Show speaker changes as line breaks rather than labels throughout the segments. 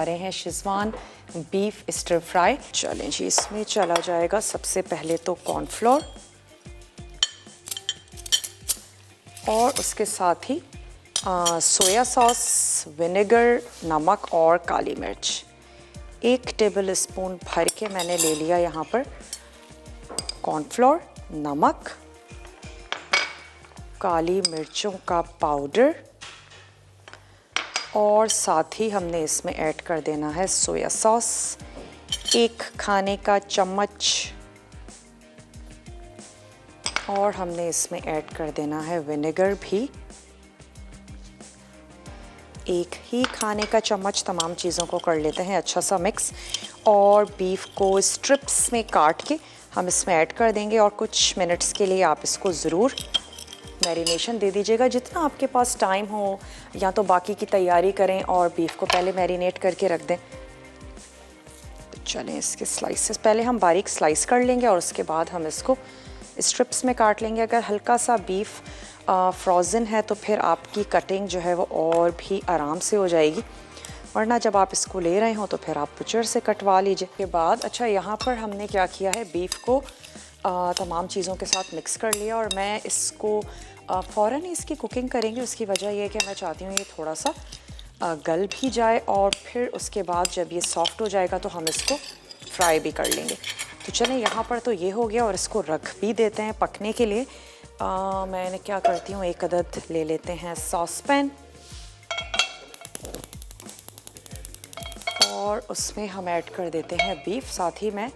आ रहे हैं schezwan beef stir fry. चलें जी, इसमें चला जाएगा सबसे पहले तो कॉर्नफ्लोर और उसके साथ ही सोया सॉस, विनेगर, नमक और काली मिर्च। 1 टेबल स्पून भर के मैंने ले लिया यहाँ पर कॉर्नफ्लोर, नमक, काली मिर्चों का पाउडर और साथ ही हमने इसमें ऐड कर देना है सोया सॉस 1 खाने का चम्मच और हमने इसमें ऐड कर देना है विनेगर भी 1 ही खाने का चम्मच। तमाम चीज़ों को कर लेते हैं अच्छा सा मिक्स और बीफ को स्ट्रिप्स में काट के हम इसमें ऐड कर देंगे और कुछ मिनट्स के लिए आप इसको ज़रूर मैरिनेशन दे दीजिएगा। जितना आपके पास टाइम हो, या तो बाकी की तैयारी करें और बीफ को पहले मैरिनेट करके रख दें। तो चलें, इसके स्लाइसेस पहले हम बारीक स्लाइस कर लेंगे और उसके बाद हम इसको स्ट्रिप्स में काट लेंगे। अगर हल्का सा बीफ फ्रोज़न है तो फिर आपकी कटिंग जो है वो और भी आराम से हो जाएगी, वरना जब आप इसको ले रहे हो तो फिर आप बुचर से कटवा लीजिए। के बाद अच्छा, यहाँ पर हमने क्या किया है, बीफ को तमाम चीज़ों के साथ मिक्स कर लिया और मैं इसको फ़ौरन ही इसकी कुकिंग करेंगे। उसकी वजह यह है कि मैं चाहती हूँ ये थोड़ा सा गल भी जाए और फिर उसके बाद जब ये सॉफ्ट हो जाएगा तो हम इसको फ्राई भी कर लेंगे। तो चलें, यहाँ पर तो ये हो गया और इसको रख भी देते हैं पकने के लिए। मैंने क्या करती हूँ, 1 अदद ले लेते हैं सॉस पैन और उसमें हम ऐड कर देते हैं बीफ। साथ ही मैं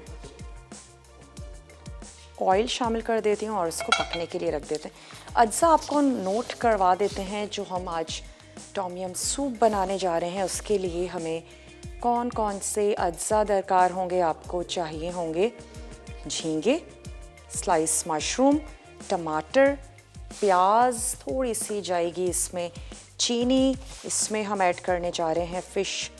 ऑयल शामिल कर देती हूँ और इसको पकने के लिए रख देते हैं। अज्जा आपको नोट करवा देते हैं, जो हम आज टॉम यम सूप बनाने जा रहे हैं उसके लिए हमें कौन कौन से अज्जा दरकार होंगे। आपको चाहिए होंगे झींगे, स्लाइस मशरूम, टमाटर, प्याज थोड़ी सी जाएगी इसमें, चीनी, इसमें हम ऐड करने जा रहे हैं fish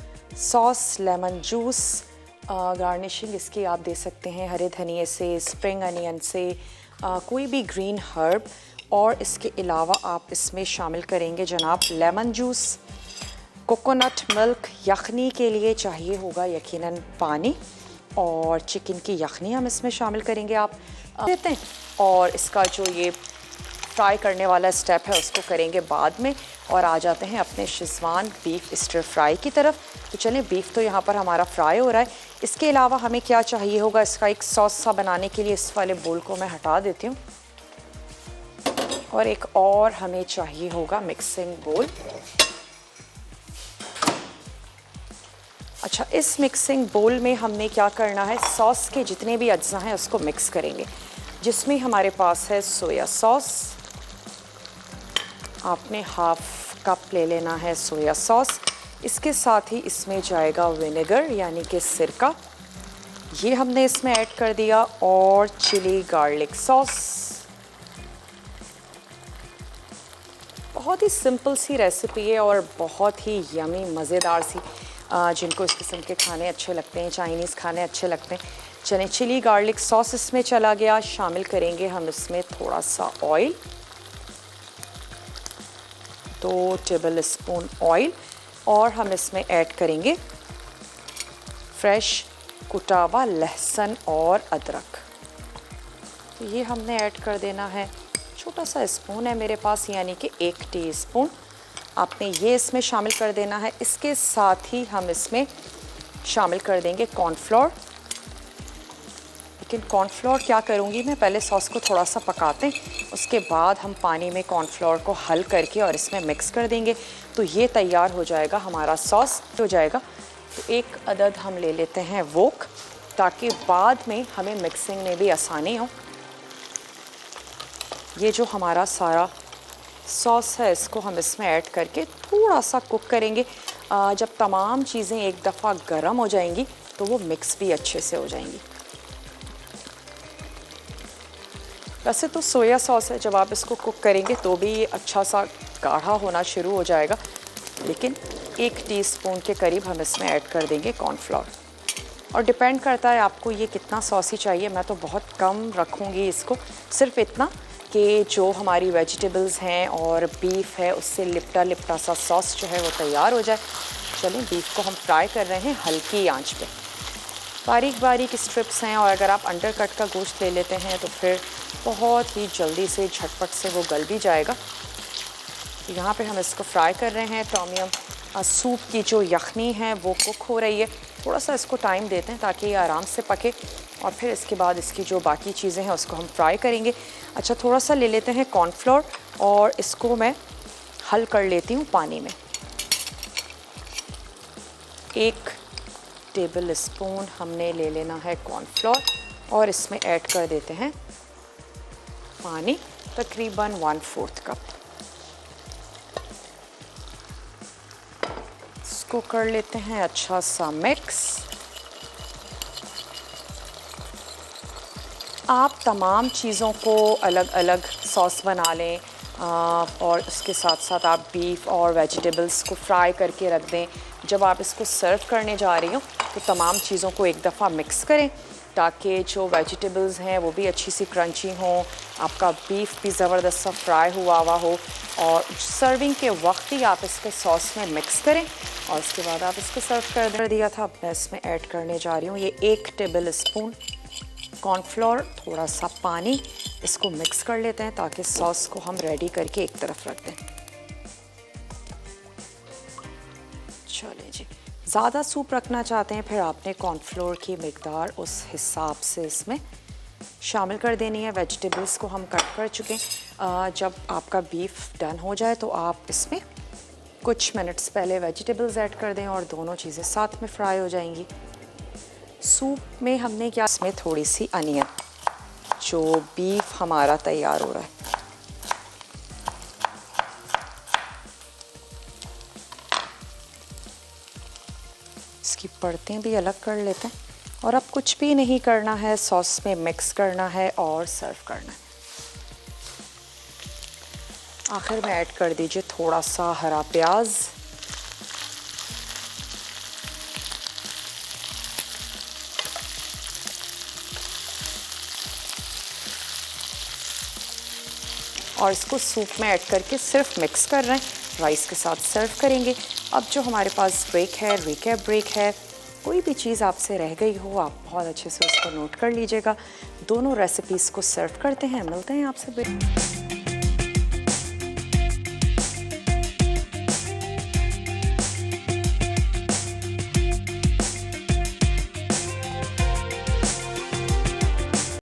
sauce, lemon juice, garnishing इसकी आप दे सकते हैं हरे धनिए से, स्प्रिंग अनियन से, कोई भी ग्रीन हर्ब। और इसके अलावा आप इसमें शामिल करेंगे जनाब लेमन जूस, कोकोनट मिल्क। यखनी के लिए चाहिए होगा यकीनन पानी और चिकन की यखनी हम इसमें शामिल करेंगे, आप देते हैं। और इसका जो ये फ्राई करने वाला स्टेप है उसको करेंगे बाद में और आ जाते हैं अपने शेज़वान बीफ स्टर फ्राई की तरफ। तो चलें, बीफ तो यहाँ पर हमारा फ्राई हो रहा है। इसके अलावा हमें क्या चाहिए होगा, इसका एक सॉस सा बनाने के लिए इस वाले बोल को मैं हटा देती हूँ और एक और हमें चाहिए होगा मिक्सिंग बोल। अच्छा, इस मिक्सिंग बोल में हमने क्या करना है, सॉस के जितने भी अज्जा हैं उसको मिक्स करेंगे, जिसमें हमारे पास है सोया सॉस। आपने 1/2 कप ले लेना है सोया सॉस। इसके साथ ही इसमें जाएगा विनेगर यानी कि सिरका, ये हमने इसमें ऐड कर दिया, और चिली गार्लिक सॉस। बहुत ही सिंपल सी रेसिपी है और बहुत ही यमी मज़ेदार सी। जिनको इस किस्म के खाने अच्छे लगते हैं, चाइनीज़ खाने अच्छे लगते हैं। चलें, चिली गार्लिक सॉस इसमें चला गया। शामिल करेंगे हम इसमें थोड़ा सा ऑयल, 2 टेबल स्पून ऑयल, और हम इसमें ऐड करेंगे फ्रेश कुटा हुआ लहसुन और अदरक। तो ये हमने ऐड कर देना है, छोटा सा स्पून है मेरे पास यानी कि 1 टीस्पून। आपने ये इसमें शामिल कर देना है। इसके साथ ही हम इसमें शामिल कर देंगे कॉर्नफ्लोर। लेकिन कॉर्नफ्लोर क्या करूँगी मैं, पहले सॉस को थोड़ा सा पकाते हैं, उसके बाद हम पानी में कॉर्नफ्लोर को हल करके और इसमें मिक्स कर देंगे। तो ये तैयार हो जाएगा हमारा सॉस हो जाएगा। तो 1 अदद हम ले लेते हैं वोक, ताकि बाद में हमें मिक्सिंग में भी आसानी हो। ये जो हमारा सारा सॉस है इसको हम इसमें ऐड करके थोड़ा सा कुक करेंगे। जब तमाम चीज़ें एक दफ़ा गर्म हो जाएंगी तो वो मिक्स भी अच्छे से हो जाएंगी। वैसे तो सोया सॉस है, जब आप इसको कुक करेंगे तो भी ये अच्छा सा गाढ़ा होना शुरू हो जाएगा, लेकिन 1 टीस्पून के करीब हम इसमें ऐड कर देंगे कॉर्नफ्लोर। और डिपेंड करता है आपको ये कितना सॉसी चाहिए। मैं तो बहुत कम रखूँगी इसको, सिर्फ इतना कि जो हमारी वेजिटेबल्स हैं और बीफ है उससे लिपटा लिपटा सा सॉस जो है वो तैयार हो जाए। चलें बीफ को हम फ्राई कर रहे हैं हल्की आंच पे। बारीक बारीक स्ट्रिप्स हैं और अगर आप अंडर कट का गोश्त ले लेते हैं तो फिर बहुत ही जल्दी से झटपट से वो गल भी जाएगा। यहाँ पे हम इसको फ्राई कर रहे हैं। टॉम यम सूप की जो यखनी है वो कुक हो रही है। थोड़ा सा इसको टाइम देते हैं ताकि ये आराम से पके और फिर इसके बाद इसकी जो बाकी चीज़ें हैं उसको हम फ्राई करेंगे। अच्छा, थोड़ा सा ले लेते हैं कॉर्नफ्लोर और इसको मैं हल कर लेती हूँ पानी में। 1 टेबल स्पून हमने ले लेना है कॉर्नफ्लोर और इसमें ऐड कर देते हैं पानी, तकरीबन 1/4 कप। इसको कर लेते हैं अच्छा सा मिक्स। आप तमाम चीज़ों को अलग अलग सॉस बना लें और उसके साथ साथ आप बीफ और वेजिटेबल्स को फ्राई करके रख दें। जब आप इसको सर्व करने जा रही हो तो तमाम चीज़ों को एक दफ़ा मिक्स करें ताकि जो वेजिटेबल्स हैं वो भी अच्छी सी क्रंची हों, आपका बीफ भी ज़बरदस्त सा फ्राई हुआ हो और सर्विंग के वक्त ही आप इसके सॉस में मिक्स करें और उसके बाद आप इसको सर्व कर दिया था। मैं इसमें ऐड करने जा रही हूँ ये 1 टेबल स्पून कॉर्नफ्लोर, थोड़ा सा पानी। इसको मिक्स कर लेते हैं ताकि सॉस को हम रेडी करके एक तरफ रख दें। चलिए जी, ज़्यादा सूप रखना चाहते हैं फिर आपने कॉर्नफ्लोर की मिकदार उस हिसाब से इसमें शामिल कर देनी है। वेजिटेबल्स को हम कट कर चुके हैं। जब आपका बीफ डन हो जाए तो आप इसमें कुछ मिनट्स पहले वेजिटेबल्स ऐड कर दें और दोनों चीज़ें साथ में फ्राई हो जाएंगी। सूप में हमने क्या, इसमें थोड़ी सी अनियन, जो बीफ हमारा तैयार हो रहा है, इसकी परतें भी अलग कर लेते हैं और अब कुछ भी नहीं करना है, सॉस में मिक्स करना है और सर्व करना है। आखिर में ऐड कर दीजिए थोड़ा सा हरा प्याज। और इसको सूप में ऐड करके सिर्फ मिक्स कर रहे हैं, राइस के साथ सर्व करेंगे। अब जो हमारे पास रिकैप ब्रेक है, कोई भी चीज़ आपसे रह गई हो आप बहुत अच्छे से उसको नोट कर लीजिएगा। दोनों रेसिपीज़ को सर्व करते हैं, मिलते हैं आपसे।